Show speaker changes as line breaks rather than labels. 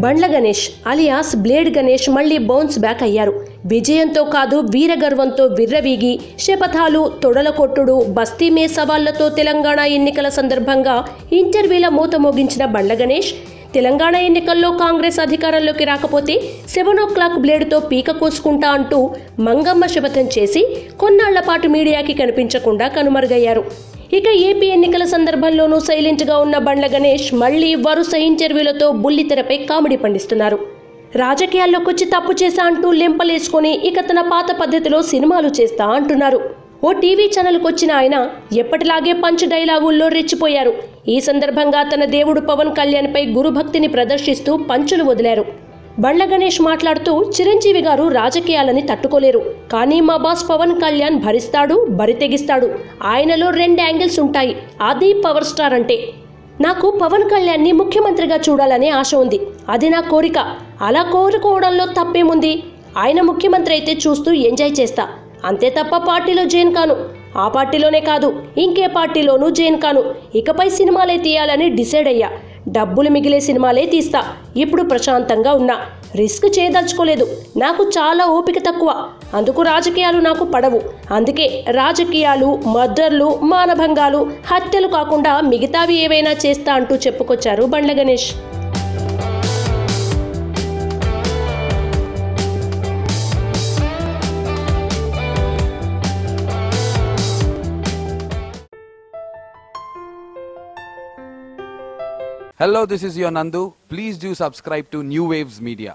Bandla Ganesh alias blade Ganesh మళ్లీ bounce back అయ్యారు. విజయంతో కాదు వీరగర్వంతో విర్రవీగి శపథాలు, తొడల కొట్టుడు, బస్తీ మే సవాళ్లతో తెలంగాణ ఎన్నికల సందర్భంగా ఇంటర్వ్యూల మూత మోగించిన బండ్ల గణేష్ తెలంగాణ ఎన్నికల్లో కాంగ్రెస్ అధికారంలోకి రాకపోతే 7 o'clock బ్లేడ్తో పీక కోసుకుంటా అంటూ మంగమ్మ శపథం చేసి కొన్నాళ్ల పాటు మీడియాకి కనిపించకుండా కనుమరుగయ్యారు. ఇక ఏపీ ఎన్నికల సందర్భంలోనూ సైలెంట్గా ఉన్న బండ్ల గణేష్ మళ్లీ వరుస ఇంటర్వ్యూలతో బుల్లితెరపై కామెడీ పండిస్తున్నారు. రాజకీయాల్లోకొచ్చి తప్పు చేశా అంటూ లెంపలేసుకొని ఇక తన పాత పద్ధతిలో సినిమాలు చేస్తా అంటున్నారు. ఓ టీవీ ఛానల్కి వచ్చిన ఆయన ఎప్పటిలాగే పంచ్ డైలాగుల్లో రెచ్చిపోయారు. ఈ సందర్భంగా తన దేవుడు పవన్ కళ్యాణ్పై గురుభక్తిని ప్రదర్శిస్తూ పంచులు వదిలారు. బండ్ల గణేష్ మాట్లాడుతూ చిరంజీవి గారు రాజకీయాలని తట్టుకోలేరు, కానీ మా బాస్ పవన్ కళ్యాణ్ భరిస్తాడు, బరితెగిస్తాడు. ఆయనలో 2 యాంగిల్స్ ఉంటాయి. అది పవర్ స్టార్ అంటే. నాకు పవన్ కళ్యాణ్ని ముఖ్యమంత్రిగా చూడాలనే ఆశ ఉంది. అది నా కోరిక. అలా కోరుకోవడంలో తప్పేముంది? ఆయన ముఖ్యమంత్రి అయితే చూస్తూ ఎంజాయ్ చేస్తా, అంతే తప్ప పార్టీలో జాయిన్ కాను. ఆ పార్టీలోనే కాదు, ఇంకే పార్టీలోనూ జాయిన్ కాను. ఇకపై సినిమాలే తీయాలని డిసైడ్ అయ్యా. డబ్బులు మిగిలే సినిమాలే తీస్తా. ఇప్పుడు ప్రశాంతంగా ఉన్నా. రిస్క్ చేయదలుచుకోలేదు. నాకు చాలా ఓపిక తక్కువ. అందుకు రాజకీయాలు నాకు పడవు. అందుకే రాజకీయాలు, మర్డర్లు, మానభంగాలు, హత్యలు కాకుండా మిగతావి ఏవైనా చేస్తా అంటూ చెప్పుకొచ్చారు Bandla Ganesh.
Hello, this is your Nandu. Please do subscribe to New Waves Media.